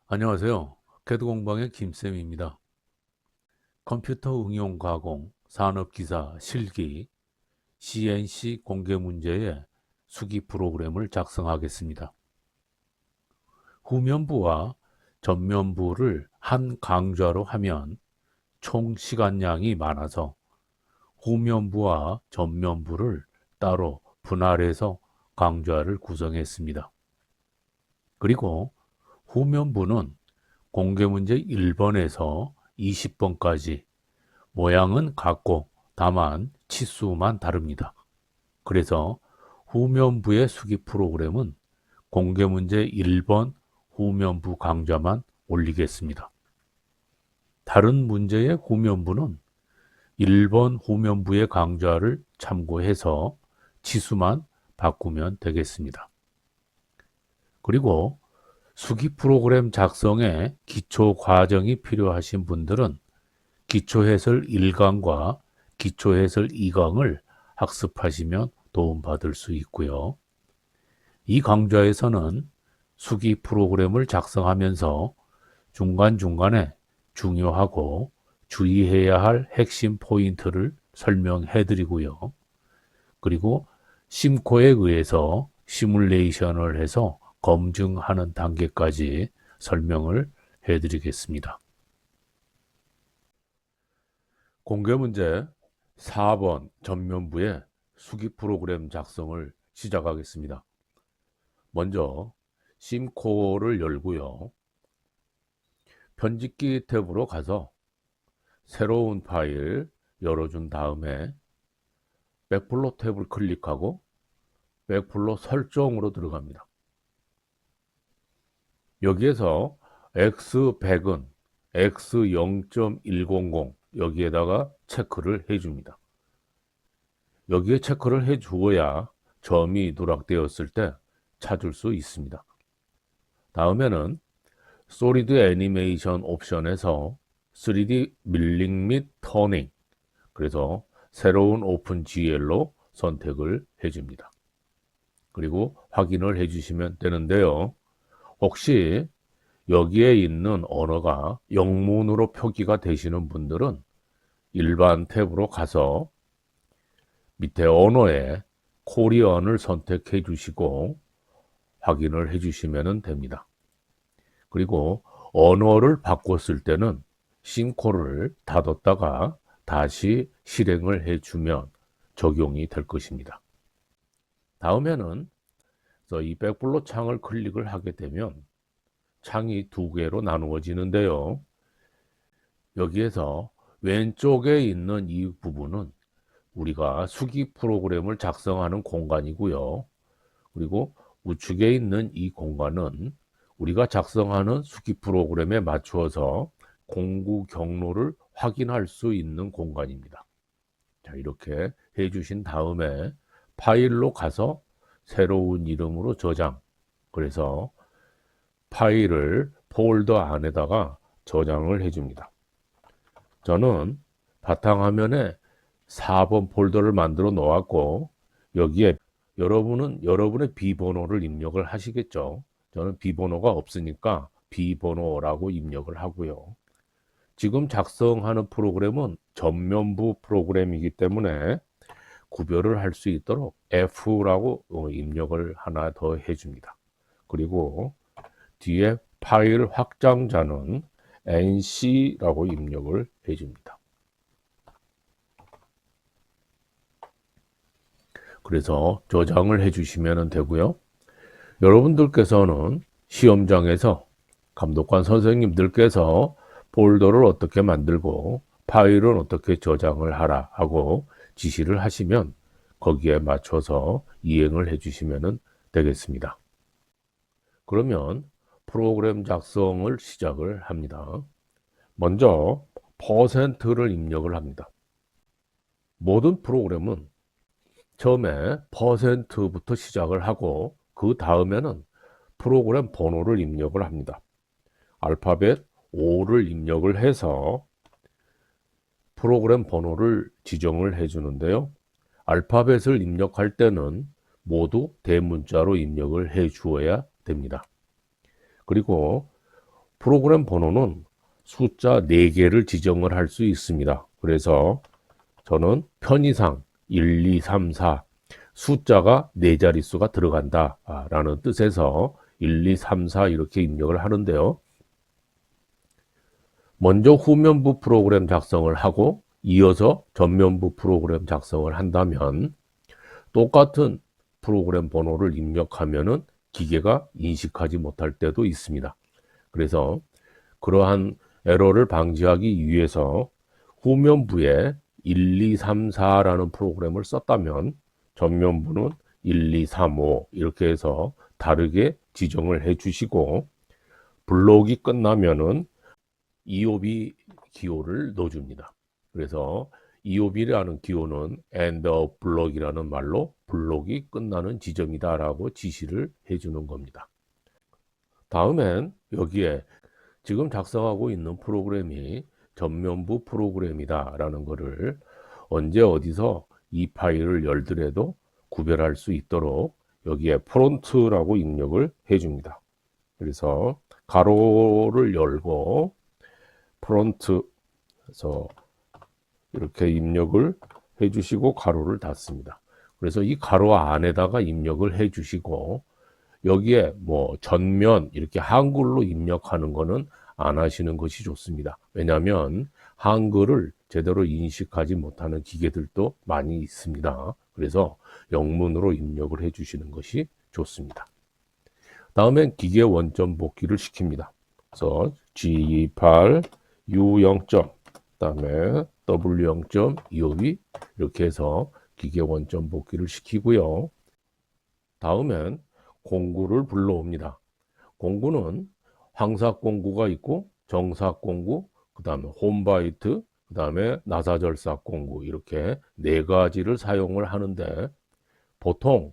안녕하세요. 캐드공방의 김쌤입니다. 컴퓨터 응용 가공, 산업기사, 실기, CNC 공개 문제의 수기 프로그램을 작성하겠습니다. 후면부와 전면부를 한 강좌로 하면 총 시간량이 많아서 후면부와 전면부를 따로 분할해서 강좌를 구성했습니다. 그리고 후면부는 공개문제 1번에서 20번까지 모양은 같고 다만 치수만 다릅니다. 그래서 후면부의 수기 프로그램은 공개문제 1번 후면부 강좌만 올리겠습니다. 다른 문제의 후면부는 1번 후면부의 강좌를 참고해서 치수만 바꾸면 되겠습니다. 그리고 수기 프로그램 작성에 기초 과정이 필요하신 분들은 기초해설 1강과 기초해설 2강을 학습하시면 도움받을 수 있고요. 이 강좌에서는 수기 프로그램을 작성하면서 중간중간에 중요하고 주의해야 할 핵심 포인트를 설명해 드리고요. 그리고 심코에 의해서 시뮬레이션을 해서 검증하는 단계까지 설명을 해 드리겠습니다. 공개문제 4번 전면부의 수기 프로그램 작성을 시작하겠습니다. 먼저 심코어를 열고요. 편집기 탭으로 가서 새로운 파일 열어준 다음에 백플로 탭을 클릭하고 백플로 설정으로 들어갑니다. 여기에서 X100은 X0.100 여기에다가 체크를 해줍니다. 여기에 체크를 해 주어야 점이 누락되었을 때 찾을 수 있습니다. 다음에는 솔리드 애니메이션 옵션에서 3D 밀링 및 터닝, 그래서 새로운 오픈 GL로 선택을 해줍니다. 그리고 확인을 해주시면 되는데요. 혹시 여기에 있는 언어가 영문으로 표기가 되시는 분들은 일반 탭으로 가서 밑에 언어에 코리안을 선택해 주시고 확인을 해 주시면 됩니다. 그리고 언어를 바꿨을 때는 심코를 닫았다가 다시 실행을 해 주면 적용이 될 것입니다. 다음에는 이 백블로 창을 클릭을 하게 되면 창이 두 개로 나누어지는데요. 여기에서 왼쪽에 있는 이 부분은 우리가 수기 프로그램을 작성하는 공간이고요. 그리고 우측에 있는 이 공간은 우리가 작성하는 수기 프로그램에 맞추어서 공구 경로를 확인할 수 있는 공간입니다. 자, 이렇게 해주신 다음에 파일로 가서 새로운 이름으로 저장. 그래서 파일을 폴더 안에다가 저장을 해줍니다. 저는 바탕화면에 4번 폴더를 만들어 놓았고 여기에 여러분은 여러분의 비번호를 입력을 하시겠죠. 저는 비번호가 없으니까 비번호라고 입력을 하고요. 지금 작성하는 프로그램은 전면부 프로그램이기 때문에 구별을 할 수 있도록 F라고 입력을 하나 더 해줍니다. 그리고 뒤에 파일 확장자는 NC라고 입력을 해줍니다. 그래서 저장을 해주시면 되고요. 여러분들께서는 시험장에서 감독관 선생님들께서 폴더를 어떻게 만들고 파일은 어떻게 저장을 하라 하고 지시를 하시면 거기에 맞춰서 이행을 해주시면 되겠습니다. 그러면 프로그램 작성을 시작을 합니다. 먼저 퍼센트를 입력을 합니다. 모든 프로그램은 처음에 퍼센트부터 시작을 하고 그 다음에는 프로그램 번호를 입력을 합니다. 알파벳 5를 입력을 해서 프로그램 번호를 지정을 해 주는데요. 알파벳을 입력할 때는 모두 대문자로 입력을 해 주어야 됩니다. 그리고 프로그램 번호는 숫자 4개를 지정을 할 수 있습니다. 그래서 저는 편의상 1, 2, 3, 4 숫자가 4자릿수가 들어간다 라는 뜻에서 1, 2, 3, 4 이렇게 입력을 하는데요. 먼저 후면부 프로그램 작성을 하고 이어서 전면부 프로그램 작성을 한다면 똑같은 프로그램 번호를 입력하면은 기계가 인식하지 못할 때도 있습니다. 그래서 그러한 에러를 방지하기 위해서 후면부에 1, 2, 3, 4라는 프로그램을 썼다면 전면부는 1, 2, 3, 5 이렇게 해서 다르게 지정을 해 주시고 블록이 끝나면은 EOB 기호를 넣어줍니다. 그래서 EOB라는 기호는 end of block이라는 말로 블록이 끝나는 지점이다라고 지시를 해주는 겁니다. 다음엔 여기에 지금 작성하고 있는 프로그램이 전면부 프로그램이다라는 것을 언제 어디서 이 파일을 열더라도 구별할 수 있도록 여기에 프론트라고 입력을 해줍니다. 그래서 가로를 열고 프론트에서 이렇게 입력을 해주시고 가로를 닫습니다. 그래서 이 가로 안에다가 입력을 해주시고 여기에 뭐 전면 이렇게 한글로 입력하는 거는 안 하시는 것이 좋습니다. 왜냐하면 한글을 제대로 인식하지 못하는 기계들도 많이 있습니다. 그래서 영문으로 입력을 해주시는 것이 좋습니다. 다음엔 기계 원점 복귀를 시킵니다. 그래서 G28 U0점, 그다음에 W0점, EOB 이렇게 해서 기계 원점 복귀를 시키고요. 다음엔 공구를 불러옵니다. 공구는 황삭 공구가 있고 정삭 공구, 그다음에 홈바이트, 그다음에 나사절삭 공구 이렇게 4가지를 사용을 하는데 보통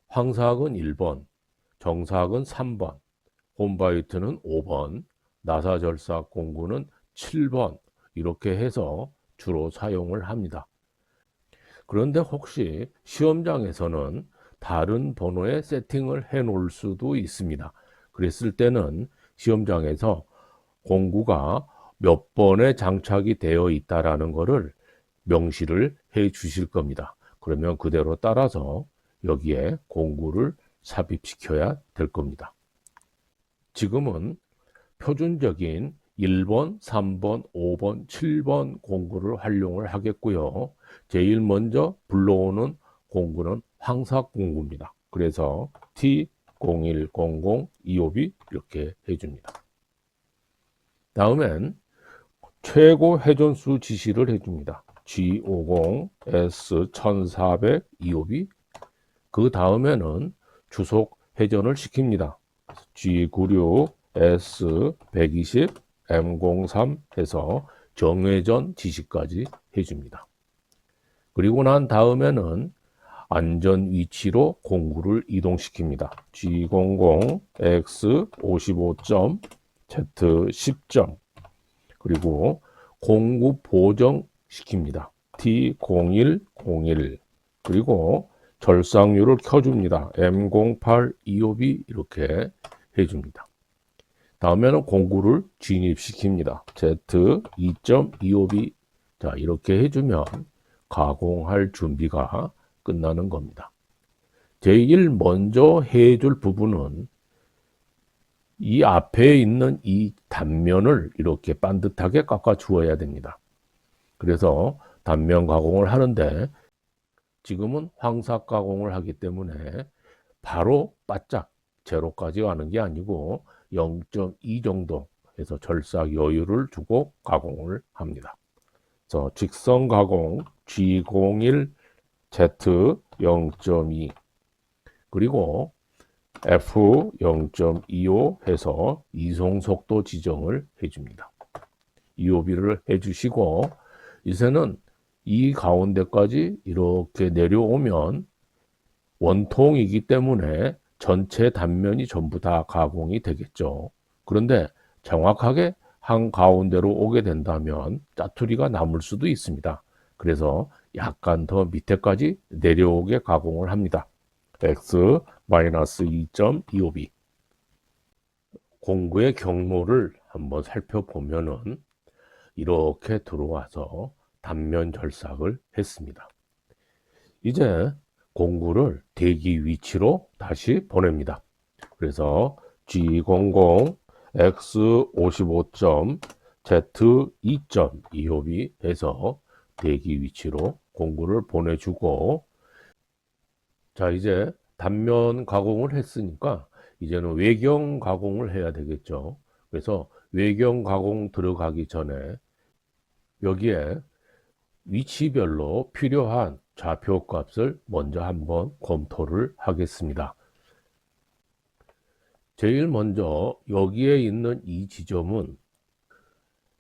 황삭은 1번, 정삭은 3번, 홈바이트는 5번, 나사절삭 공구는 7번 이렇게 해서 주로 사용을 합니다. 그런데 혹시 시험장에서는 다른 번호에 세팅을 해 놓을 수도 있습니다. 그랬을 때는 시험장에서 공구가 몇 번에 장착이 되어 있다라는 것을 명시를 해 주실 겁니다. 그러면 그대로 따라서 여기에 공구를 삽입시켜야 될 겁니다. 지금은 표준적인 1번, 3번, 5번, 7번 공구를 활용을 하겠고요. 제일 먼저 불러오는 공구는 황삭 공구입니다. 그래서 T0100 EOB 이렇게 해줍니다. 다음엔 최고 회전수 지시를 해줍니다. G50, S1400 EOB. 그 다음에는 주속 회전을 시킵니다. G96, S120, M03 해서 정회전 지시까지 해줍니다. 그리고 난 다음에는 안전 위치로 공구를 이동시킵니다. G00, X55점, Z10점 그리고 공구 보정시킵니다. T0101 그리고 절삭류를 켜줍니다. M08 EOB 이렇게 해줍니다. 다음에는 공구를 진입시킵니다. Z2.25B 자 이렇게 해주면 가공할 준비가 끝나는 겁니다. 제일 먼저 해줄 부분은 이 앞에 있는 이 단면을 이렇게 반듯하게 깎아 주어야 됩니다. 그래서 단면 가공을 하는데 지금은 황삭 가공을 하기 때문에 바로 바짝 제로까지 가는 게 아니고 0.2 정도 해서 절삭 여유를 두고 가공을 합니다. 그래서 직선 가공 G01 Z 0.2 그리고 F 0.25 해서 이송 속도 지정을 해줍니다. EOB를 해주시고 이제는 이 가운데까지 이렇게 내려오면 원통이기 때문에 전체 단면이 전부 다 가공이 되겠죠. 그런데 정확하게 한 가운데로 오게 된다면 짜투리가 남을 수도 있습니다. 그래서 약간 더 밑에까지 내려오게 가공을 합니다. X-2.25B 공구의 경로를 한번 살펴보면은 이렇게 들어와서 단면 절삭을 했습니다. 이제 공구를 대기 위치로 다시 보냅니다. 그래서 G00 X55점 Z2점 이홉이 해서 대기 위치로 공구를 보내주고, 자 이제 단면 가공을 했으니까 이제는 외경 가공을 해야 되겠죠. 그래서 외경 가공 들어가기 전에 여기에 위치별로 필요한 좌표 값을 먼저 한번 검토를 하겠습니다. 제일 먼저 여기에 있는 이 지점은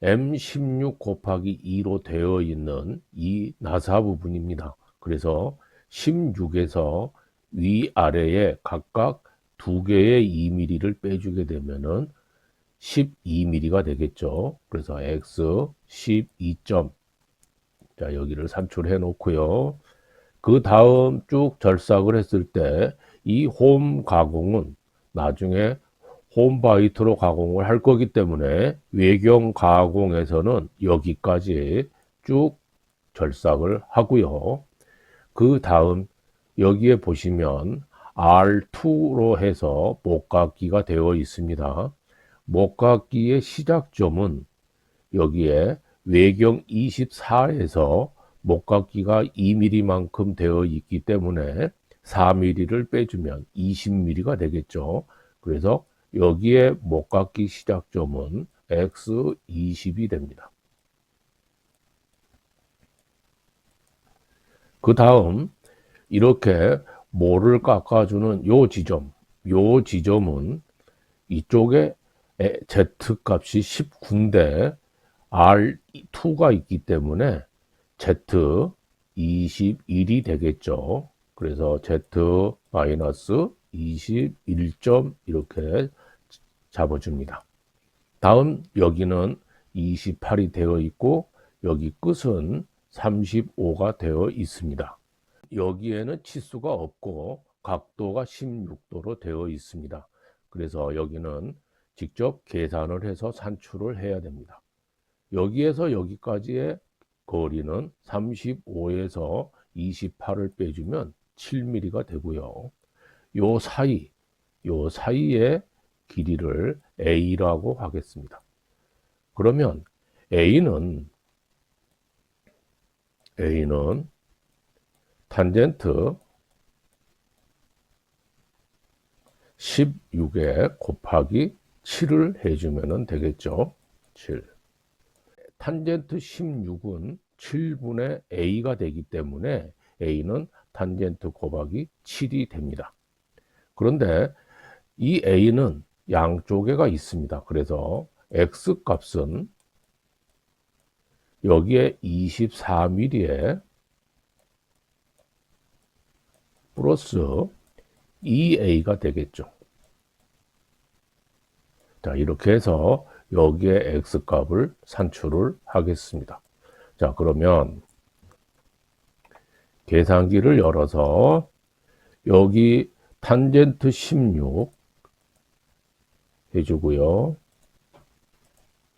M16 곱하기 2로 되어 있는 이 나사 부분입니다. 그래서 16에서 위아래에 각각 두 개의 2mm를 빼주게 되면은 12mm가 되겠죠. 그래서 X 12점. 자, 여기를 산출해 놓고요. 그 다음 쭉 절삭을 했을 때 이 홈 가공은 나중에 홈바이트로 가공을 할 거기 때문에 외경 가공에서는 여기까지 쭉 절삭을 하고요. 그 다음 여기에 보시면 R2로 해서 목각기가 되어 있습니다. 목각기의 시작점은 여기에 외경 24에서 목각기가 2mm만큼 되어 있기 때문에 4mm를 빼주면 20mm가 되겠죠. 그래서 여기에 목각기 시작점은 X20이 됩니다. 그 다음 이렇게 모를 깎아주는 요 지점은 이쪽에 Z 값이 19인데 R2가 있기 때문에 Z21이 되겠죠. 그래서 Z-21점 이렇게 잡아줍니다. 다음 여기는 28이 되어 있고 여기 끝은 35가 되어 있습니다. 여기에는 치수가 없고 각도가 16도로 되어 있습니다. 그래서 여기는 직접 계산을 해서 산출을 해야 됩니다. 여기에서 여기까지의 거리는 35에서 28을 빼주면 7mm가 되고요. 요 사이의 길이를 A라고 하겠습니다. 그러면 A는 탄젠트 16에 곱하기 7을 해주면 되겠죠. 7. 탄젠트 16은 7분의 A가 되기 때문에 A는 탄젠트 곱하기 7이 됩니다. 그런데 이 A는 양쪽에가 있습니다. 그래서 X 값은 여기에 24mm에 플러스 2A가 되겠죠. 자, 이렇게 해서 여기에 X 값을 산출을 하겠습니다. 자, 그러면 계산기를 열어서 여기 탄젠트 16 해주고요.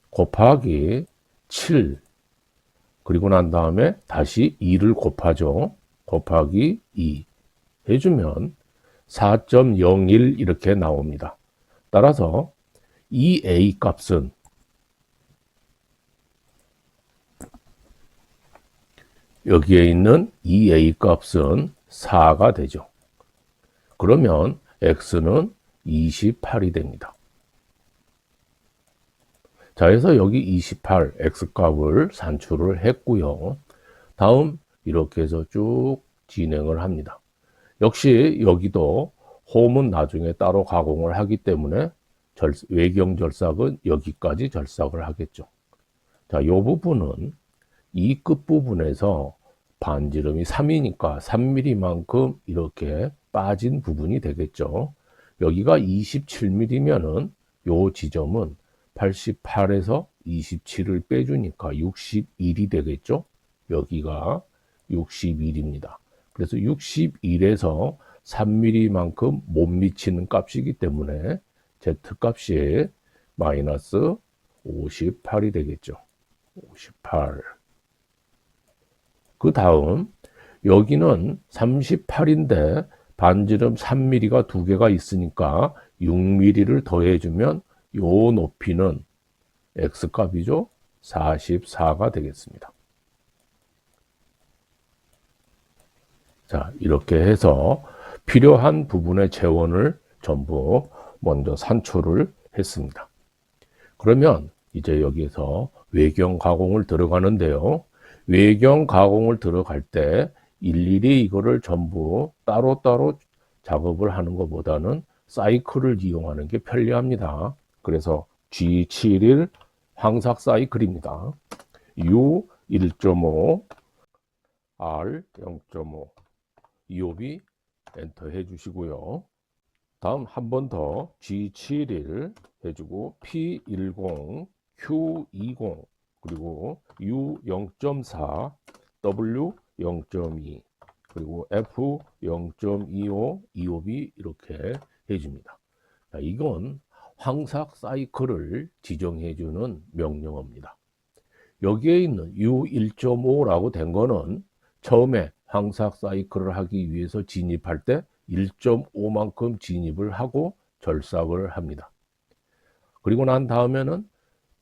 곱하기 7 그리고 난 다음에 다시 2를 곱하죠. 곱하기 2 해주면 4.01 이렇게 나옵니다. 따라서 이 A 값은 여기에 있는 이 A 값은 4가 되죠. 그러면 X는 28이 됩니다. 자, 해서 여기 28 X 값을 산출을 했고요. 다음 이렇게 해서 쭉 진행을 합니다. 역시 여기도 홈은 나중에 따로 가공을 하기 때문에 외경 절삭은 여기까지 절삭을 하겠죠. 자, 이 부분은 이 끝부분에서 반지름이 3이니까 3mm만큼 이렇게 빠진 부분이 되겠죠. 여기가 27mm면은 요 지점은 88에서 27을 빼주니까 61이 되겠죠. 여기가 61입니다. 그래서 61에서 3mm만큼 못 미치는 값이기 때문에 Z 값이 마이너스 58이 되겠죠. 58. 그 다음 여기는 38인데 반지름 3mm가 두 개가 있으니까 6mm를 더해주면 요 높이는 X값이죠. 44가 되겠습니다. 자, 이렇게 해서 필요한 부분의 재원을 전부 먼저 산출을 했습니다. 그러면 이제 여기에서 외경 가공을 들어가는데요. 외경 가공을 들어갈 때 일일이 이거를 전부 따로따로 작업을 하는 것보다는 사이클을 이용하는 게 편리합니다. 그래서 G71 황삭 사이클입니다. U 1.5, R 0.5, EOB 엔터 해주시고요. 다음 한 번 더 G71 해주고 P10, Q20 그리고 U0.4, W0.2 그리고 F0.25, EOB 이렇게 해줍니다. 자, 이건 황삭 사이클을 지정해주는 명령어입니다. 여기에 있는 U1.5라고 된 거는 처음에 황삭 사이클을 하기 위해서 진입할 때 1.5만큼 진입을 하고 절삭을 합니다. 그리고 난 다음에는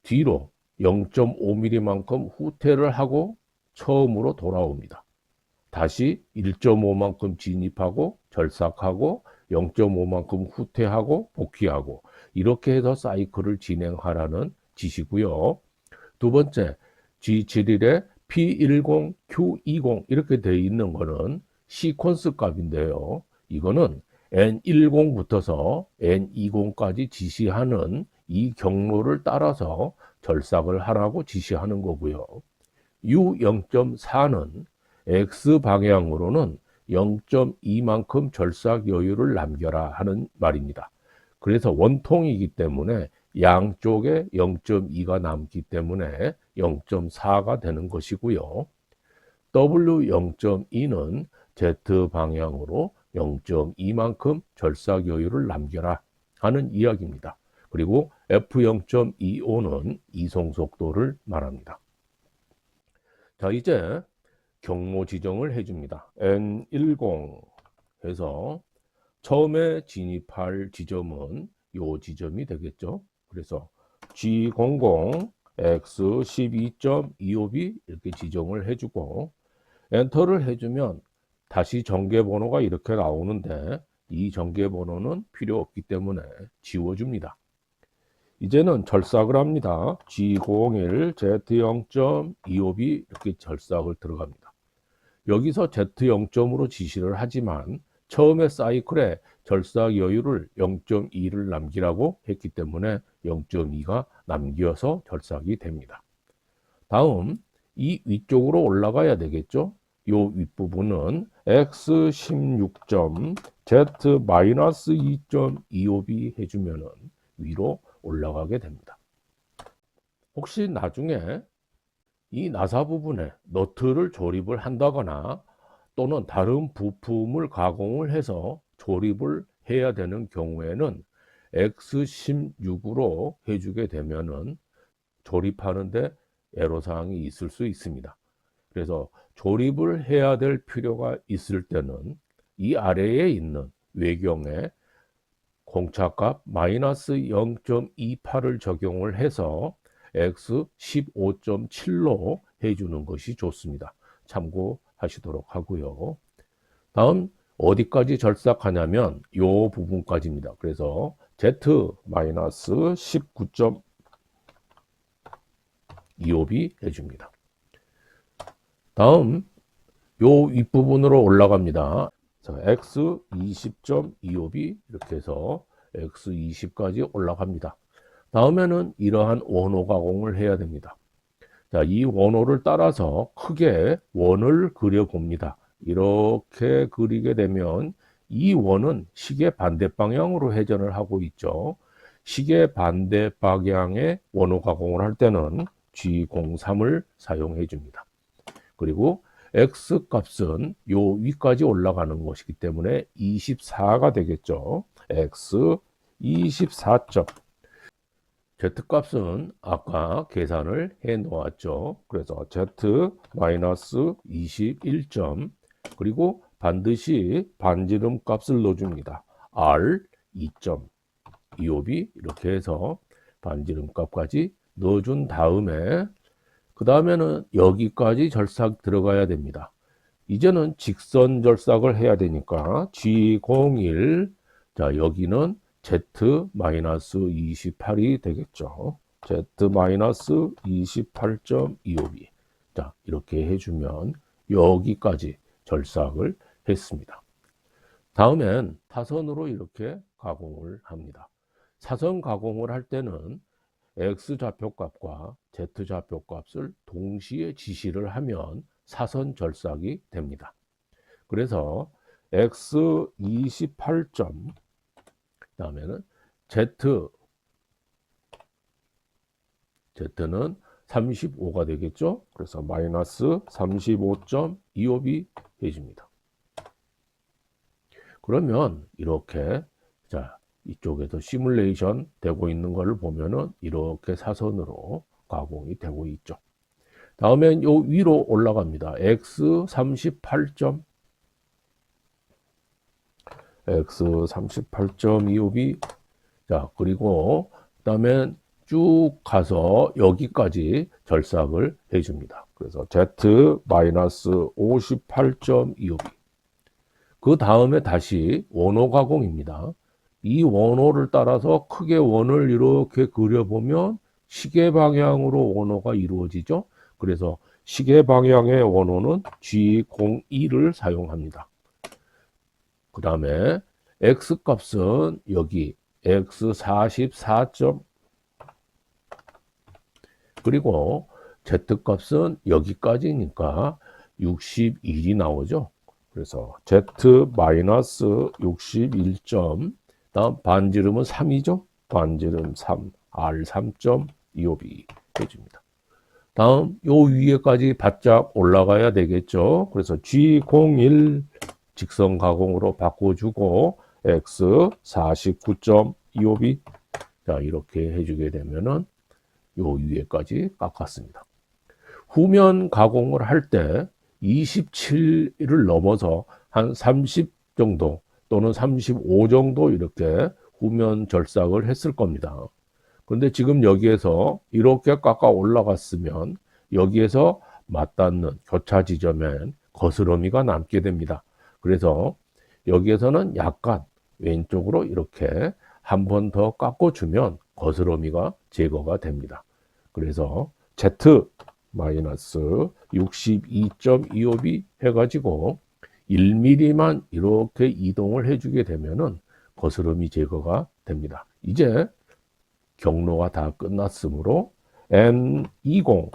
뒤로 0.5mm만큼 후퇴를 하고 처음으로 돌아옵니다. 다시 1.5만큼 진입하고 절삭하고 0.5만큼 후퇴하고 복귀하고 이렇게 해서 사이클을 진행하라는 지시고요. 두 번째, G71에 P10, Q20 이렇게 되어 있는 거는 시퀀스 값인데요. 이거는 N10부터서 N20까지 지시하는 이 경로를 따라서 절삭을 하라고 지시하는 거고요. U0.4는 X방향으로는 0.2만큼 절삭 여유를 남겨라 하는 말입니다. 그래서 원통이기 때문에 양쪽에 0.2가 남기 때문에 0.4가 되는 것이고요. W0.2는 Z방향으로 0.2만큼 절삭 여유를 남겨라 하는 이야기입니다. 그리고 F0.25는 이송 속도를 말합니다. 자, 이제 경로 지정을 해줍니다. N10 해서 처음에 진입할 지점은 요 지점이 되겠죠. 그래서 G00, X12.25B 이렇게 지정을 해주고 엔터를 해주면 다시 전개번호가 이렇게 나오는데 이 전개번호는 필요 없기 때문에 지워줍니다. 이제는 절삭을 합니다. G01, Z0.25B 이렇게 절삭을 들어갑니다. 여기서 Z0.으로 지시를 하지만 처음에 사이클에 절삭 여유를 0.2를 남기라고 했기 때문에 0.2가 남겨서 절삭이 됩니다. 다음 이 위쪽으로 올라가야 되겠죠. 이 윗부분은 X16.Z-2.25B 해주면은 위로 올라가게 됩니다. 혹시 나중에 이 나사 부분에 너트를 조립을 한다거나 또는 다른 부품을 가공을 해서 조립을 해야 되는 경우에는 X16으로 해주게 되면은 조립하는데 애로사항이 있을 수 있습니다. 그래서 조립을 해야 될 필요가 있을 때는 이 아래에 있는 외경에 공차값 마이너스 0.28을 적용을 해서 X15.7로 해주는 것이 좋습니다. 참고하시도록 하고요. 다음 어디까지 절삭하냐면 이 부분까지입니다. 그래서 Z-19.25B 해줍니다. 다음 요 윗부분으로 올라갑니다. X20.25B 이렇게 해서 X20까지 올라갑니다. 다음에는 이러한 원호 가공을 해야 됩니다. 자, 이 원호를 따라서 크게 원을 그려 봅니다. 이렇게 그리게 되면 이 원은 시계 반대 방향으로 회전을 하고 있죠. 시계 반대 방향의 원호 가공을 할 때는 G03을 사용해 줍니다. 그리고 X 값은 요 위까지 올라가는 것이기 때문에 24가 되겠죠. X 24점. Z값은 아까 계산을 해 놓았죠. 그래서 Z-21점, 그리고 반드시 반지름 값을 넣어줍니다. R 2점, 이옵이 이렇게 해서 반지름 값까지 넣어준 다음에 그 다음에는 여기까지 절삭 들어가야 됩니다. 이제는 직선 절삭을 해야 되니까 G01, 자 여기는 Z-28이 되겠죠. Z-28.25b. 자 이렇게 해주면 여기까지 절삭을 했습니다. 다음엔 타선으로 이렇게 가공을 합니다. 사선 가공을 할 때는 X 좌표값과 Z 좌표값을 동시에 지시를 하면 사선 절삭이 됩니다. 그래서 X 28점, 다음에는 Z는 35가 되겠죠. 그래서 마이너스 35.25b 해줍니다. 그러면 이렇게, 자 이쪽에서 시뮬레이션 되고 있는 것을 보면은 이렇게 사선으로 가공이 되고 있죠. 다음엔 요 위로 올라갑니다. X 38점, X 38.25b. 자 그 다음엔 쭉 가서 여기까지 절삭을 해줍니다. 그래서 Z-58.25b. 그 다음에 다시 원호 가공입니다. 이 원호를 따라서 크게 원을 이렇게 그려보면 시계 방향으로 원호가 이루어지죠. 그래서 시계 방향의 원호는 G02를 사용합니다. 그 다음에 X 값은 여기 X44점, 그리고 Z 값은 여기까지니까 61이 나오죠. 그래서 Z-61점, 다음 반지름은 3이죠. 반지름 3, R 3.25b 해줍니다. 다음 요 위에까지 바짝 올라가야 되겠죠. 그래서 G01 직선 가공으로 바꿔주고 X 49.25b. 자 이렇게 해주게 되면은 요 위에까지 깎았습니다. 후면 가공을 할 때 27을 넘어서 한 30 정도 또는 35 정도 이렇게 후면 절삭을 했을 겁니다. 그런데 지금 여기에서 이렇게 깎아 올라갔으면 여기에서 맞닿는 교차 지점엔 거스러미가 남게 됩니다. 그래서 여기에서는 약간 왼쪽으로 이렇게 한 번 더 깎아주면 거스러미가 제거가 됩니다. 그래서 Z-62.25b 해가지고 1mm만 이렇게 이동을 해주게 되면은 거스름이 제거가 됩니다. 이제 경로가 다 끝났으므로 M20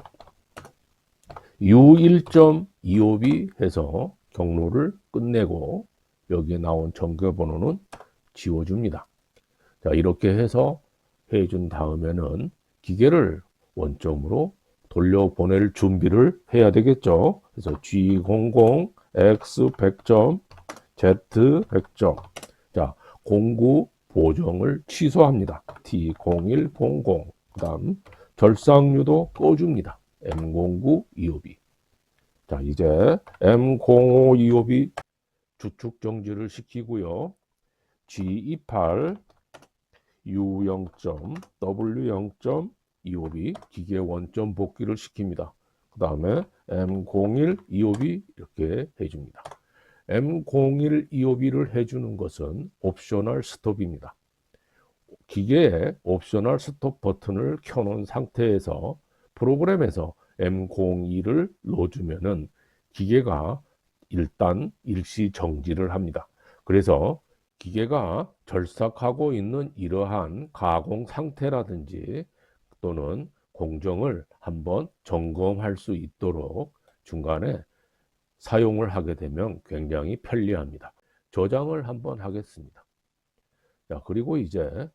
U1.25b 해서 경로를 끝내고 여기에 나온 전개번호는 지워줍니다. 자 이렇게 해서 해준 다음에는 기계를 원점으로 돌려보낼 준비를 해야 되겠죠. 그래서 G00, X 100점, Z 100점. 자, 공구 보정을 취소합니다. T0100. 그 다음 절삭류도 꺼줍니다. M0925B. 자, 이제 M0525B 주축 정지를 시키고요. G28, U0점, W0.25b 기계 원점 복귀를 시킵니다. 그 다음에 M0125b 이렇게 해줍니다. M0125b를 해주는 것은 옵셔널 스톱입니다. 기계에 옵셔널 스톱 버튼을 켜놓은 상태에서 프로그램에서 M02를 넣어주면은 기계가 일단 일시 정지를 합니다. 그래서 기계가 절삭하고 있는 이러한 가공 상태라든지 또는 공정을 한번 점검할 수 있도록 중간에 사용을 하게 되면 굉장히 편리합니다. 저장을 한번 하겠습니다. 자, 그리고 이제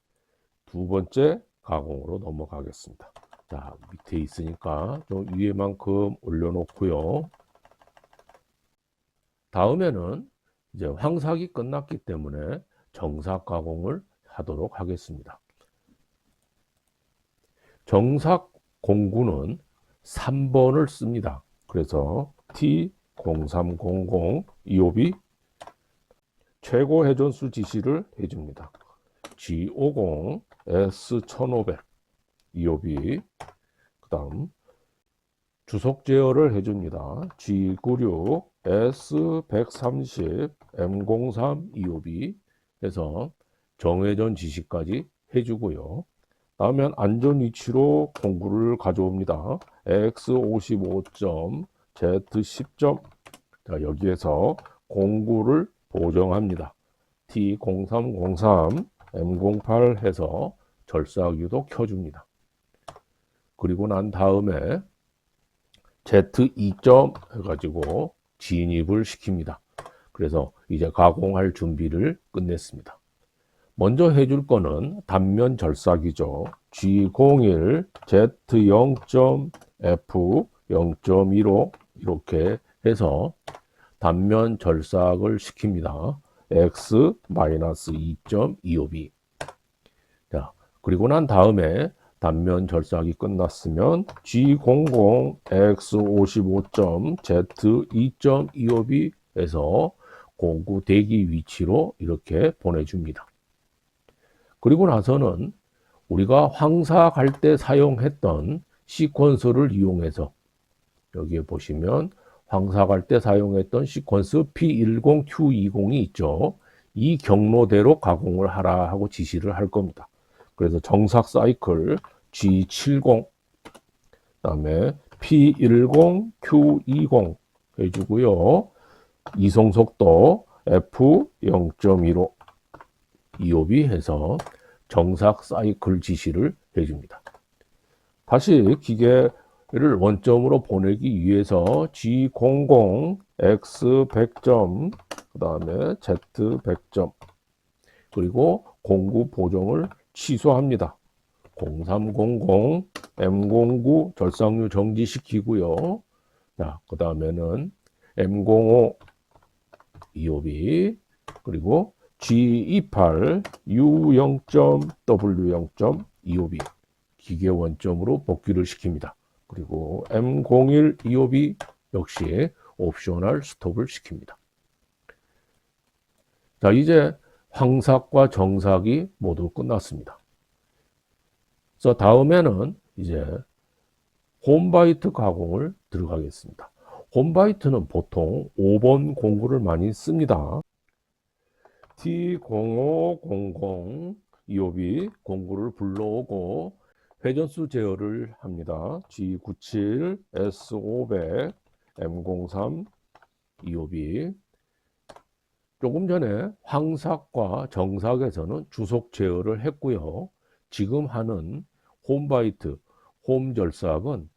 두 번째 가공으로 넘어가겠습니다. 자, 밑에 있으니까 좀 위에만큼 올려놓고요. 다음에는 이제 황삭이 끝났기 때문에 정삭 가공을 하도록 하겠습니다. 정삭 공구는 3번을 씁니다. 그래서 T0300 EOB 최고 회전수 지시를 해줍니다. G50 S1500 EOB 그 다음 주속 제어를 해줍니다. G96 S130 M03 EOB 해서 정회전 지시까지 해주고요. 다음엔 안전 위치로 공구를 가져옵니다. X55점, Z10점. 자, 여기에서 공구를 보정합니다. T0303, M08 해서 절삭유도 켜줍니다. 그리고 난 다음에 Z2점 해가지고 진입을 시킵니다. 그래서 이제 가공할 준비를 끝냈습니다. 먼저 해줄 거는 단면 절삭이죠. G01, Z0.F 0.15 이렇게 해서 단면 절삭을 시킵니다. X-2.25B. 자, 그리고 난 다음에 단면 절삭이 끝났으면 G00, X55점, Z2.25B 에서 공구 대기 위치로 이렇게 보내줍니다. 그리고 나서는 우리가 황사 갈 때 사용했던 시퀀서를 이용해서 여기에 보시면 황사 갈 때 사용했던 시퀀스 P10Q20이 있죠. 이 경로대로 가공을 하라 하고 지시를 할 겁니다. 그래서 정삭 사이클 G70 그다음에 P10Q20 해주고요. 이송 속도 F0.15 EOB 해서 정삭 사이클 지시를 해줍니다. 다시 기계를 원점으로 보내기 위해서 G00, X100점, 그 다음에 Z100점, 그리고 공구 보정을 취소합니다. 0300, M09 절삭유 정지시키고요. 자, 그 다음에는 M05 EOB, 그리고 G28, U0.W0. EOB 기계 원점으로 복귀를 시킵니다. 그리고 M01 EOB 역시 옵셔널 스톱을 시킵니다. 자, 이제 황삭과 정삭이 모두 끝났습니다. 그래서 다음에는 이제 홈바이트 가공을 들어가겠습니다. 홈바이트는 보통 5번 공구를 많이 씁니다. T0500 EOB 공구를 불러오고 회전수 제어를 합니다. G97, S500, M03 EOB. 조금 전에 황삭과 정삭에서는 주속 제어를 했고요. 지금 하는 홈바이트, 홈절삭은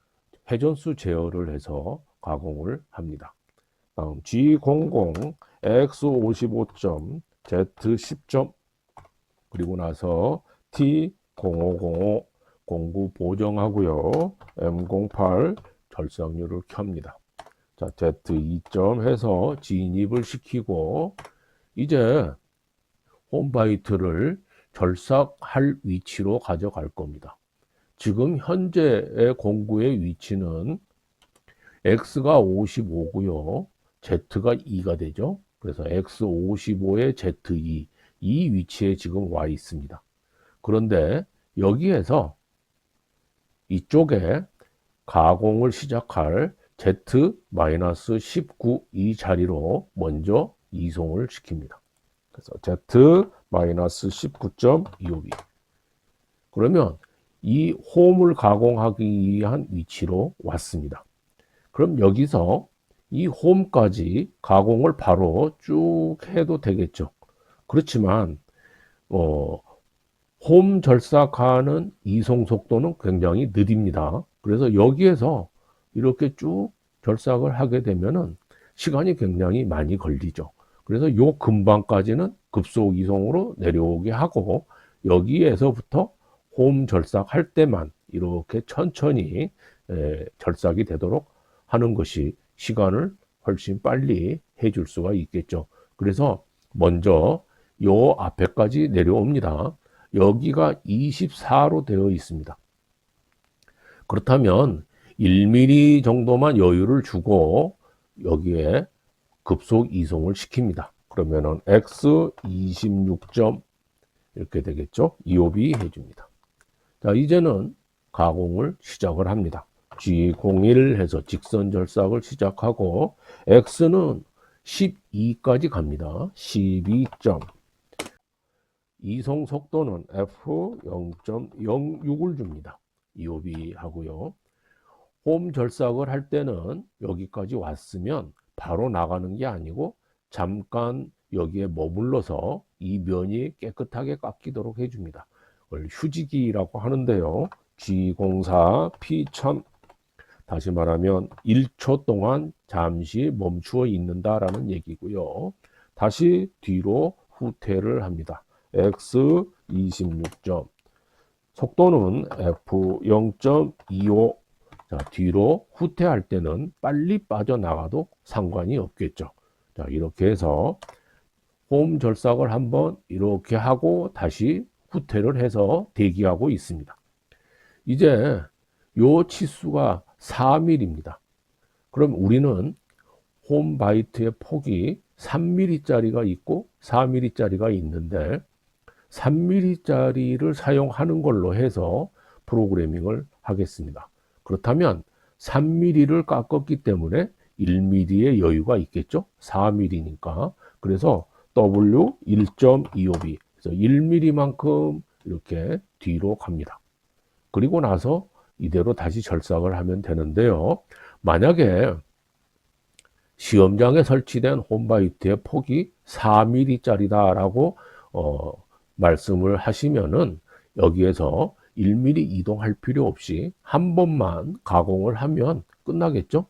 회전수 제어를 해서 가공을 합니다. 다음 G00, X55점, Z10점, 그리고 나서 T0505 공구 보정하고요. M08 절삭유를 켭니다. 자, Z2점 해서 진입을 시키고 이제 홈바이트를 절삭할 위치로 가져갈 겁니다. 지금 현재의 공구의 위치는 X가 55고요. Z가 2가 되죠. 그래서 X55에 Z2, 이 위치에 지금 와 있습니다. 그런데 여기에서 이쪽에 가공을 시작할 Z-19 이 자리로 먼저 이송을 시킵니다. 그래서 Z-19.25B. 그러면 이 홈을 가공하기 위한 위치로 왔습니다. 그럼 여기서 이 홈까지 가공을 바로 쭉 해도 되겠죠. 그렇지만 홈 절삭하는 이송 속도는 굉장히 느립니다. 그래서 여기에서 이렇게 쭉 절삭을 하게 되면은 시간이 굉장히 많이 걸리죠. 그래서 요 근방까지는 급속 이송으로 내려오게 하고 여기에서부터 홈 절삭할 때만 이렇게 천천히 절삭이 되도록 하는 것이 시간을 훨씬 빨리 해줄 수가 있겠죠. 그래서 먼저 요 앞에까지 내려옵니다. 여기가 24로 되어 있습니다. 그렇다면 1mm 정도만 여유를 주고 여기에 급속 이송을 시킵니다. 그러면은 x 26점 이렇게 되겠죠. EOB 해줍니다. 자, 이제는 가공을 시작을 합니다. G01 해서 직선 절삭을 시작하고 x는 12까지 갑니다. 12점. 이송 속도는 f 0.06을 줍니다. EOB 하고요. 홈 절삭을 할 때는 여기까지 왔으면 바로 나가는 게 아니고 잠깐 여기에 머물러서 이 면이 깨끗하게 깎이도록 해줍니다. 그걸 휴지기라고 하는데요. G04 P1000 다시 말하면 1초 동안 잠시 멈추어 있는다라는 얘기고요. 다시 뒤로 후퇴를 합니다. X 26점. 속도는 F 0.25. 자, 뒤로 후퇴할 때는 빨리 빠져나가도 상관이 없겠죠. 자, 이렇게 해서 홈 절삭을 한번 이렇게 하고 다시 후퇴를 해서 대기하고 있습니다. 이제 요 치수가 4mm입니다. 그럼 우리는 홈 바이트의 폭이 3mm짜리가 있고 4mm짜리가 있는데 3mm짜리를 사용하는 걸로 해서 프로그래밍을 하겠습니다. 그렇다면 3mm를 깎았기 때문에 1mm의 여유가 있겠죠? 4mm니까. 그래서 W 1.25B. 그래서 1mm만큼 이렇게 뒤로 갑니다. 그리고 나서 이대로 다시 절삭을 하면 되는데요. 만약에 시험장에 설치된 홈바이트의 폭이 4mm짜리다라고 말씀을 하시면은 여기에서 1mm 이동할 필요 없이 한 번만 가공을 하면 끝나겠죠.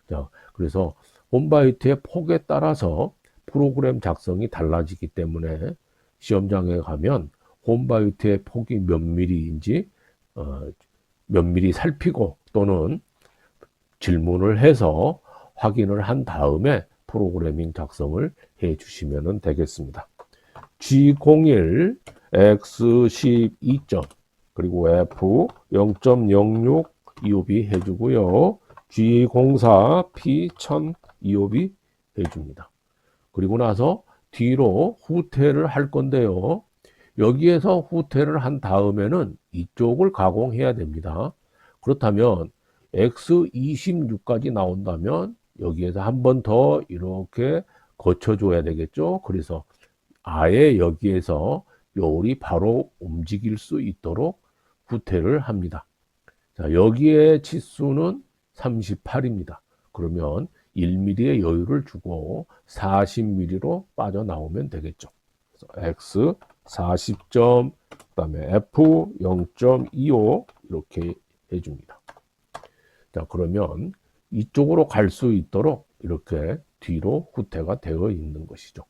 자, 그래서 홈바이트의 폭에 따라서 프로그램 작성이 달라지기 때문에 시험장에 가면 홈바이트의 폭이 몇 mm인지 몇 mm 살피고 또는 질문을 해서 확인을 한 다음에 프로그래밍 작성을 해 주시면 되겠습니다. G01 X12점 그리고 F 0.06 EOB 해주고요. G04 P1000 EOB 해줍니다. 그리고 나서 뒤로 후퇴를 할 건데요. 여기에서 후퇴를 한 다음에는 이쪽을 가공해야 됩니다. 그렇다면 X26까지 나온다면 여기에서 한 번 더 이렇게 거쳐줘야 되겠죠. 그래서 아예 여기에서 요리 바로 움직일 수 있도록 후퇴를 합니다. 자, 여기에 치수는 38입니다. 그러면 1mm의 여유를 주고 40mm로 빠져나오면 되겠죠. 그래서 X 40점, 그 다음에 F 0.25 이렇게 해줍니다. 자, 그러면 이쪽으로 갈 수 있도록 이렇게 뒤로 후퇴가 되어 있는 것이죠.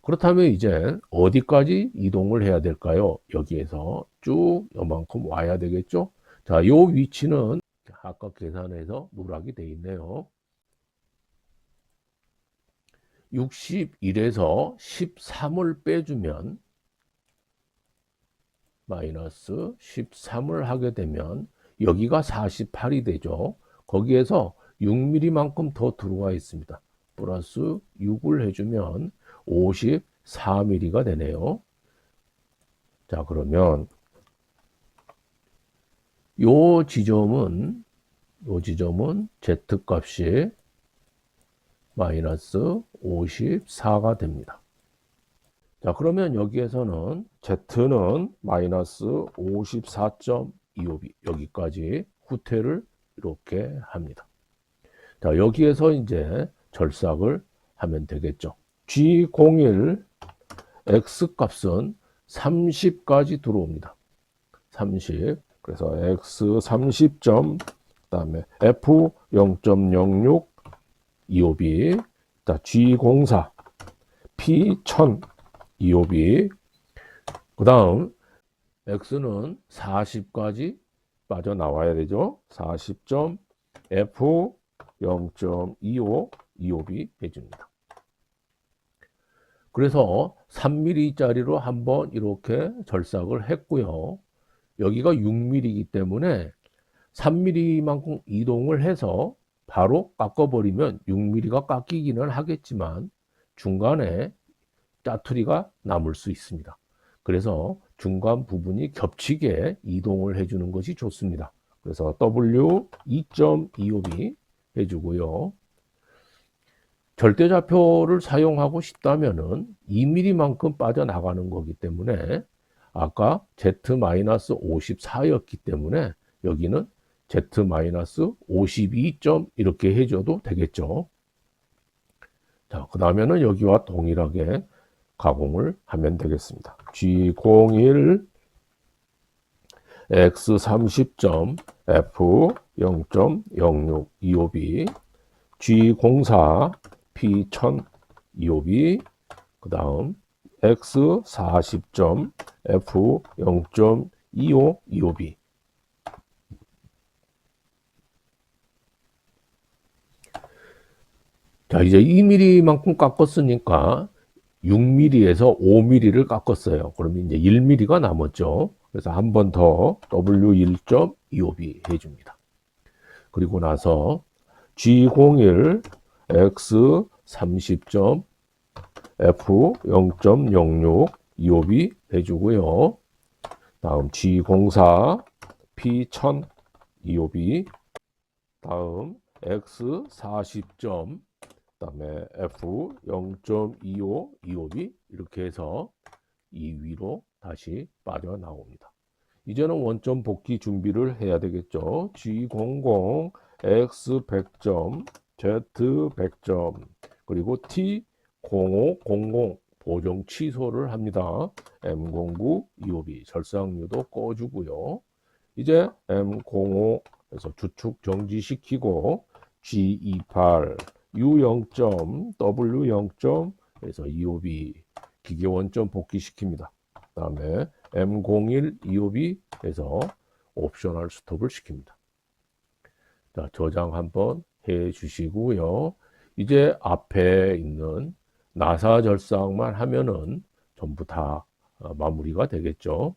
그렇다면 이제 어디까지 이동을 해야 될까요? 여기에서 쭉 요만큼 와야 되겠죠? 자, 요 위치는 아까 계산해서 누락이 되어 있네요. 61에서 13을 빼주면 마이너스 13을 하게 되면 여기가 48이 되죠. 거기에서 6mm만큼 더 들어와 있습니다. 플러스 6을 해주면 54mm가 되네요. 자, 그러면 요 지점은 Z값이 마이너스 54가 됩니다. 자, 그러면 여기에서는 Z는 마이너스 54.25B 여기까지 후퇴를 이렇게 합니다. 자, 여기에서 이제 절삭을 하면 되겠죠. G01 X값은 30까지 들어옵니다. 30. 그래서 X 30점, 그 다음에 F 0.06 EOB, G04 P1000 EOB, 그 다음 X는 40까지 빠져나와야 되죠. 40점 F 0.25 EOB 해줍니다. 그래서 3mm짜리로 한번 이렇게 절삭을 했고요. 여기가 6mm이기 때문에 3mm만큼 이동을 해서 바로 깎아버리면 6mm가 깎이기는 하겠지만 중간에 짜투리가 남을 수 있습니다. 그래서 중간 부분이 겹치게 이동을 해주는 것이 좋습니다. 그래서 W 2.25B 해주고요. 절대좌표를 사용하고 싶다면은 2mm만큼 빠져나가는 거기 때문에 아까 Z-54였기 때문에 여기는 Z-52. 이렇게 해줘도 되겠죠. 자, 그 다음에는 여기와 동일하게 가공을 하면 되겠습니다. G01 X30. F 0.06 25B, G04 P1000 25B, 그 다음 X40. F 0.25 25B. 자, 이제 2mm만큼 깎았으니까 6mm에서 5mm를 깎았어요. 그러면 이제 1mm가 남았죠. 그래서 한 번 더 W1.25B 해줍니다. 그리고 나서 G01 X30. F 0.06 25B 해주고요. 다음 G04 P1000 25B, 다음 X40. 그다음에 F 0.25 25B 이렇게 해서 이 위로 다시 빠져나옵니다. 이제는 원점 복귀 준비를 해야 되겠죠. G00 X100. Z100. 그리고 T0500 보정 취소를 합니다. M09 25B 절삭유도 꺼주고요. 이제 M05에서 주축 정지시키고 G28 U0. W0. 에서 25B 기계 원점 복귀시킵니다. 그 다음에 M01 25B에서 옵셔널 스톱을 시킵니다. 자, 저장 한번 해 주시고요. 이제 앞에 있는 나사 절삭만 하면은 전부 다 마무리가 되겠죠.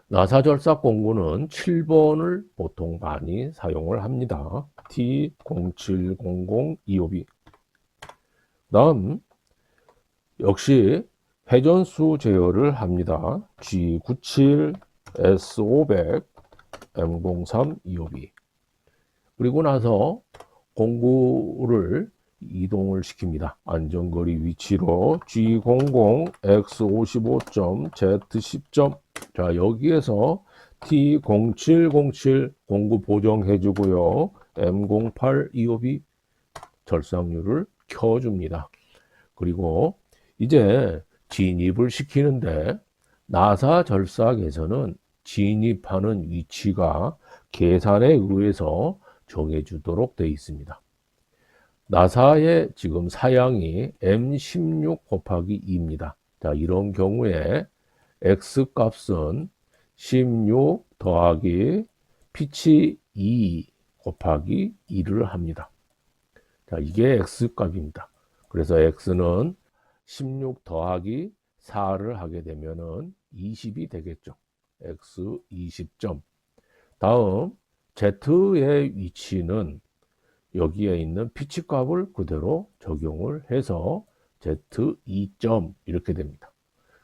나사 절삭 공구는 7번을 보통 많이 사용을 합니다. T0700 25B. 다음 역시 회전수 제어를 합니다. G97 S500 M03 25B. 그리고 나서 공구를 이동을 시킵니다. 안전거리 위치로 G00 X55. Z10. 자, 여기에서 T0707 공구 보정해 주고요. M08 25B 절삭유를 켜줍니다. 그리고 이제 진입을 시키는데 나사 절삭에서는 진입하는 위치가 계산에 의해서 정해주도록 되어 있습니다. 나사의 지금 사양이 M16 곱하기 2입니다. 자, 이런 경우에 X 값은 16 더하기 피치 2 곱하기 2를 합니다. 자, 이게 X 값입니다. 그래서 X는 16 더하기 4를 하게 되면은 20이 되겠죠. X 20점. 다음 Z의 위치는 여기에 있는 피치 값을 그대로 적용을 해서 Z 2점 이렇게 됩니다.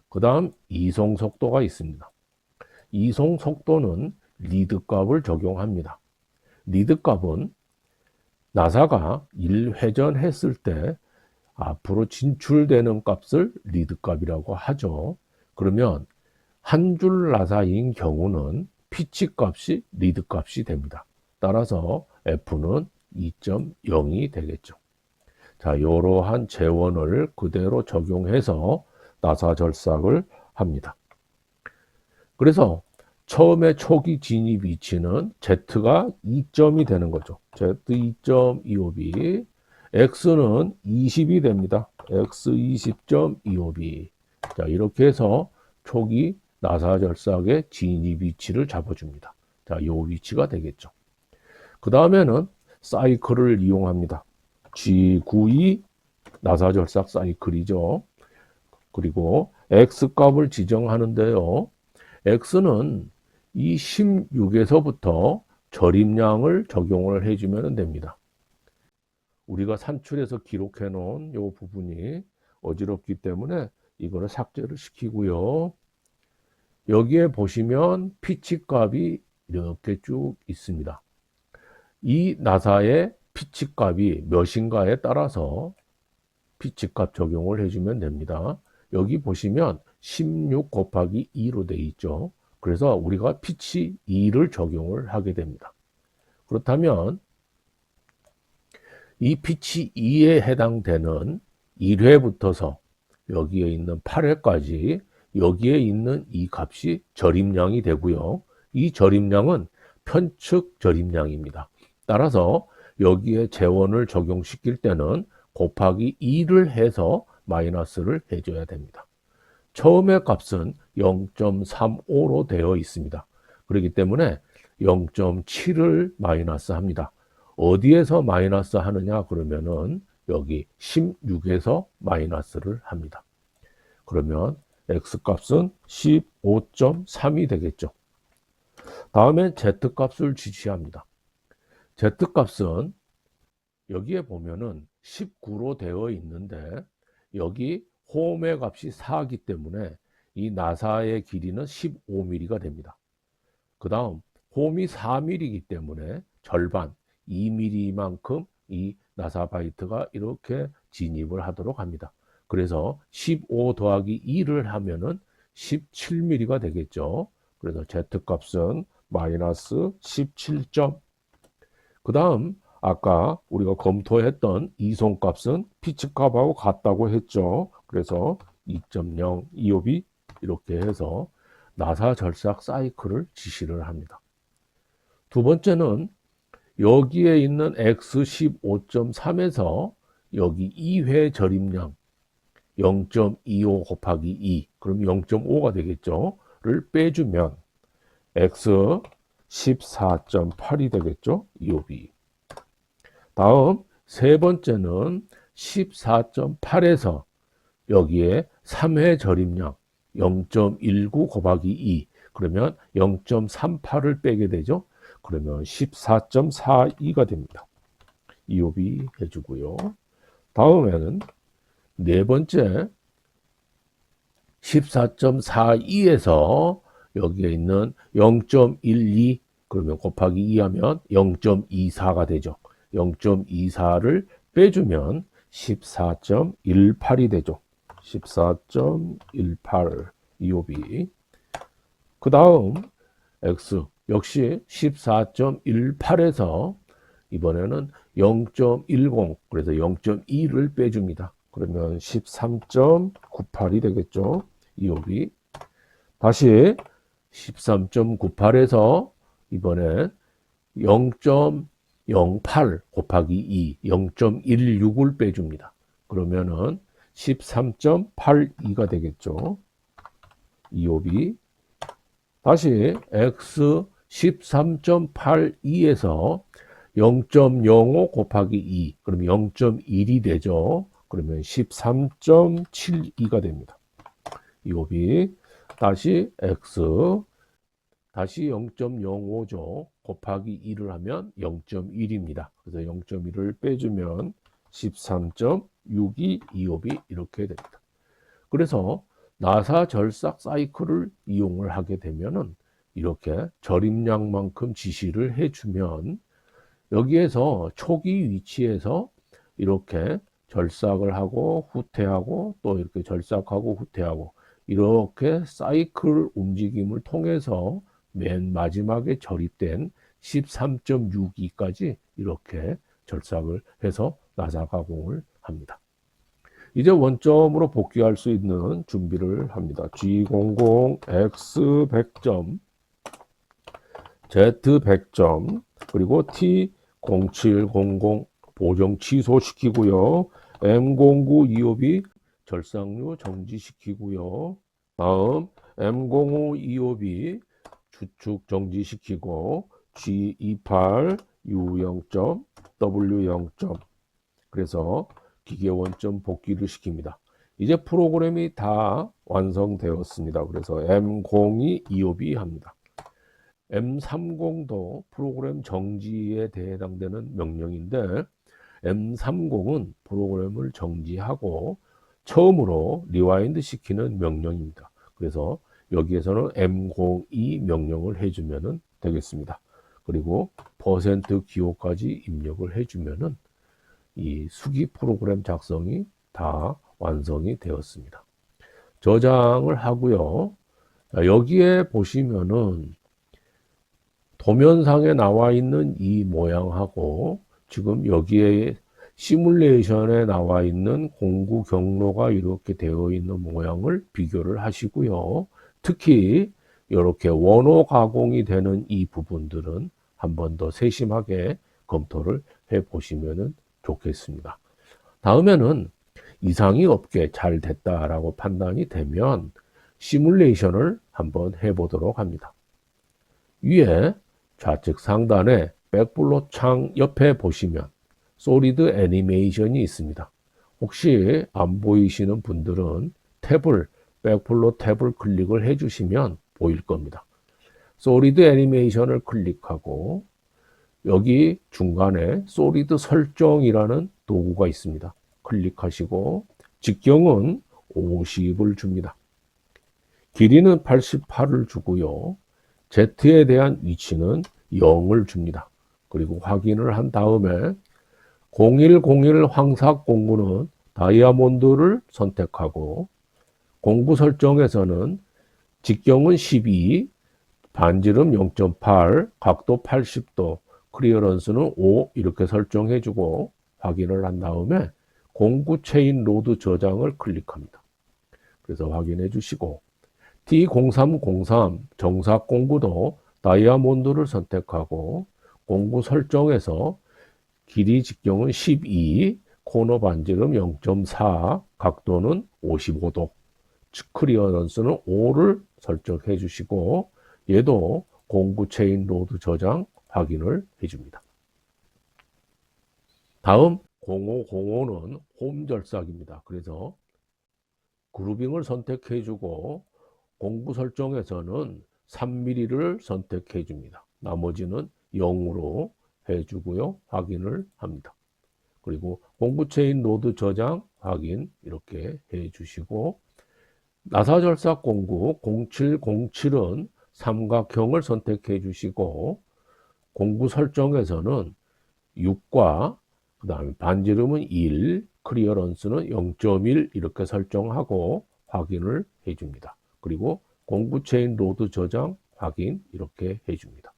그 다음 이송 속도가 있습니다. 이송 속도는 리드 값을 적용합니다. 리드 값은 나사가 1회전 했을 때 앞으로 진출되는 값을 리드 값이라고 하죠. 그러면 한 줄 나사인 경우는 피치 값이 리드 값이 됩니다. 따라서 F는 2.0이 되겠죠. 자, 이러한 재원을 그대로 적용해서 나사 절삭을 합니다. 그래서 처음에 초기 진입 위치는 Z가 2점이 되는 거죠. Z 2.25B, X는 20이 됩니다. X 20.25B. 자, 이렇게 해서 초기 나사 절삭의 진입 위치를 잡아줍니다. 자, 이 위치가 되겠죠. 그 다음에는 사이클을 이용합니다. G92 나사절삭 사이클이죠. 그리고 X값을 지정하는데요. X는 이 16에서부터 절임량을 적용을 해주면 됩니다. 우리가 산출해서 기록해 놓은 이 부분이 어지럽기 때문에 이거를 삭제를 시키고요. 여기에 보시면 피치 값이 이렇게 쭉 있습니다. 이 나사의 피치 값이 몇인가에 따라서 피치 값 적용을 해주면 됩니다. 여기 보시면 16 곱하기 2로 되어 있죠. 그래서 우리가 피치 2를 적용을 하게 됩니다. 그렇다면 이 피치 2에 해당되는 1회부터서 여기에 있는 8회까지 여기에 있는 이 값이 절임량이 되고요. 이 절임량은 편측 절임량입니다. 따라서 여기에 재원을 적용시킬 때는 곱하기 2를 해서 마이너스를 해줘야 됩니다. 처음의 값은 0.35로 되어 있습니다. 그렇기 때문에 0.7을 마이너스 합니다. 어디에서 마이너스 하느냐 그러면은 여기 16에서 마이너스를 합니다. 그러면 X값은 15.3이 되겠죠. 다음에 Z값을 지시합니다. Z값은 여기에 보면은 19로 되어 있는데 여기 홈의 값이 4이기 때문에 이 나사의 길이는 15mm가 됩니다. 그 다음 홈이 4mm이기 때문에 절반 2mm만큼 이 나사 바이트가 이렇게 진입을 하도록 합니다. 그래서 15 더하기 2를 하면은 17mm가 되겠죠. 그래서 Z값은 마이너스 17점. 그 다음 아까 우리가 검토했던 이송값은 피치값하고 같다고 했죠. 그래서 2.0 이옵이 이렇게 해서 나사 절삭 사이클을 지시를 합니다. 두 번째는 여기에 있는 X15.3에서 여기 2회 절임량 0.25 곱하기 2 그럼 0.5가 되겠죠. 를 빼주면 X 14.8이 되겠죠. 이옵이. 다음 세 번째는 14.8에서 여기에 3회 절임량 0.19 곱하기 2 그러면 0.38을 빼게 되죠. 그러면 14.42가 됩니다. 이옵이 해주고요. 다음에는 네 번째 14.42에서 여기에 있는 0.12 그러면 곱하기 2 하면 0.24가 되죠. 0.24를 빼주면 14.18이 되죠. 14.18 이옵이. 그 다음 X 역시 14.18에서 이번에는 0.10 그래서 0.2를 빼줍니다. 그러면 13.98이 되겠죠. 이옵이. 다시 13.98에서 이번엔 0.08 곱하기 2, 0.16을 빼줍니다. 그러면은 13.82가 되겠죠. 이옵이. 다시 X 13.82에서 0.05 곱하기 2, 그럼 0.1이 되죠. 그러면 13.72가 됩니다. 이옵이. 다시 X 다시 0.05죠. 곱하기 2를 하면 0.1입니다. 그래서 0.1을 빼주면 13.62 이옵이 이렇게 됩니다. 그래서 나사 절삭 사이클을 이용을 하게 되면은 이렇게 절임량만큼 지시를 해주면 여기에서 초기 위치에서 이렇게 절삭을 하고 후퇴하고 또 이렇게 절삭하고 후퇴하고 이렇게 사이클 움직임을 통해서 맨 마지막에 절입된 13.62까지 이렇게 절삭을 해서 나사 가공을 합니다. 이제 원점으로 복귀할 수 있는 준비를 합니다. G00, X 100점, Z 100점, 그리고 T0700 보정 취소시키고요. M09 2호비 절삭류 정지시키고요. 다음 M05 2호비 주축 정지시키고 G28 U0점, W0점. 그래서 기계 원점 복귀를 시킵니다. 이제 프로그램이 다 완성되었습니다. 그래서 M02 EOB 합니다. M30도 프로그램 정지에 해당되는 명령인데 M30은 프로그램을 정지하고 처음으로 리와인드 시키는 명령입니다. 그래서 여기에서는 M02 명령을 해주면 되겠습니다. 그리고 퍼센트 기호까지 입력을 해주면은 이 수기 프로그램 작성이 다 완성이 되었습니다. 저장을 하고요. 여기에 보시면은 도면상에 나와 있는 이 모양하고 지금 여기에 시뮬레이션에 나와 있는 공구 경로가 이렇게 되어 있는 모양을 비교를 하시고요. 특히 이렇게 원호 가공이 되는 이 부분들은 한 번 더 세심하게 검토를 해 보시면 좋겠습니다. 다음에는 이상이 없게 잘 됐다라고 판단이 되면 시뮬레이션을 한번 해보도록 합니다. 위에 좌측 상단에 백블로 창 옆에 보시면 솔리드 애니메이션이 있습니다. 혹시 안 보이시는 분들은 탭을 백블로 탭을 클릭을 해주시면 보일 겁니다. 솔리드 애니메이션을 클릭하고 여기 중간에 솔리드 설정이라는 도구가 있습니다. 클릭하시고 직경은 50을 줍니다. 길이는 88을 주고요. Z에 대한 위치는 0을 줍니다. 그리고 확인을 한 다음에 0101 황삭 공구는 다이아몬드를 선택하고 공구 설정에서는 직경은 12, 반지름 0.8, 각도 80도, 클리어런스는 5 이렇게 설정해 주고 확인을 한 다음에 공구 체인 로드 저장을 클릭합니다. 그래서 확인해 주시고 T0303 정삭 공구도 다이아몬드를 선택하고 공구 설정에서 길이 직경은 12, 코너 반지름 0.4, 각도는 55도, 클리어런스는 5를 설정해 주시고 얘도 공구 체인 로드 저장 확인을 해줍니다. 다음 0505는 홈 절삭입니다. 그래서 그루빙을 선택해 주고 공구 설정에서는 3mm를 선택해 줍니다. 나머지는 0으로 해주고요. 확인을 합니다. 그리고 공구 체인 로드 저장 확인 이렇게 해 주시고 나사 절삭 공구 0707은 삼각형을 선택해 주시고 공구 설정에서는 6과 그 다음에 반지름은 1, 클리어런스는 0.1 이렇게 설정하고 확인을 해줍니다. 그리고 공구 체인 로드 저장 확인 이렇게 해줍니다.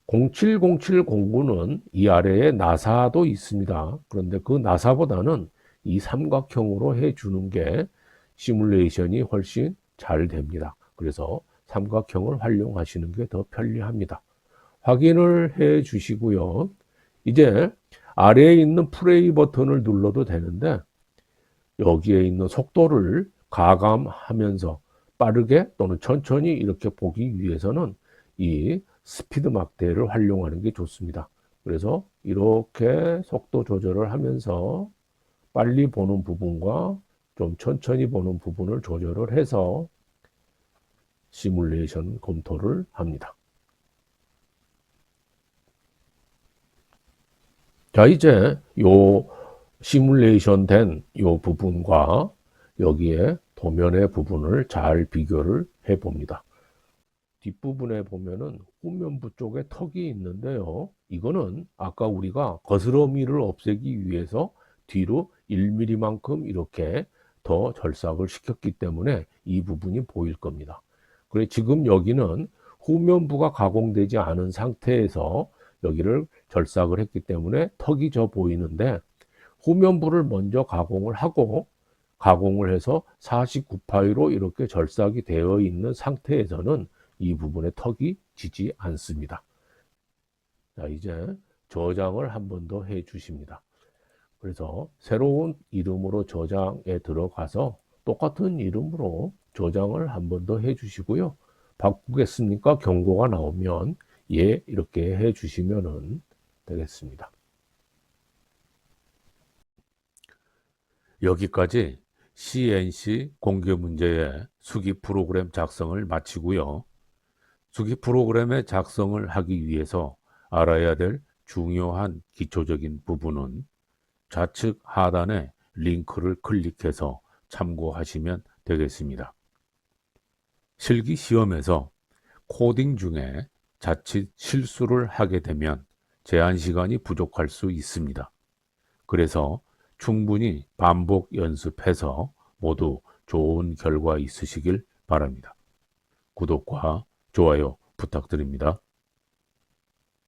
0707 공구는 이 아래에 나사도 있습니다. 그런데 그 나사보다는 이 삼각형으로 해주는 게 시뮬레이션이 훨씬 잘 됩니다. 그래서 삼각형을 활용하시는 게 더 편리합니다. 확인을 해 주시고요. 이제 아래에 있는 플레이 버튼을 눌러도 되는데 여기에 있는 속도를 가감하면서 빠르게 또는 천천히 이렇게 보기 위해서는 이 스피드 막대를 활용하는 게 좋습니다. 그래서 이렇게 속도 조절을 하면서 빨리 보는 부분과 좀 천천히 보는 부분을 조절을 해서 시뮬레이션 검토를 합니다. 자, 이제 요 시뮬레이션 된 요 부분과 여기에 도면의 부분을 잘 비교를 해 봅니다. 뒷부분에 보면은 후면부 쪽에 턱이 있는데요. 이거는 아까 우리가 거스러미를 없애기 위해서 뒤로 1mm만큼 이렇게 더 절삭을 시켰기 때문에 이 부분이 보일 겁니다. 그래 지금 여기는 후면부가 가공되지 않은 상태에서 여기를 절삭을 했기 때문에 턱이 져 보이는데 후면부를 먼저 가공을 하고 가공을 해서 49파이로 이렇게 절삭이 되어 있는 상태에서는 이 부분에 턱이 지지 않습니다. 자, 이제 저장을 한 번 더 해 주십니다. 그래서 새로운 이름으로 저장에 들어가서 똑같은 이름으로 저장을 한 번 더 해 주시고요. 바꾸겠습니까? 경고가 나오면 예, 이렇게 해 주시면 되겠습니다. 여기까지 CNC 공개 문제의 수기 프로그램 작성을 마치고요. 수기 프로그램의 작성을 하기 위해서 알아야 될 중요한 기초적인 부분은 좌측 하단에 링크를 클릭해서 참고하시면 되겠습니다. 실기 시험에서 코딩 중에 자칫 실수를 하게 되면 제한 시간이 부족할 수 있습니다. 그래서 충분히 반복 연습해서 모두 좋은 결과 있으시길 바랍니다. 구독과 좋아요 부탁드립니다.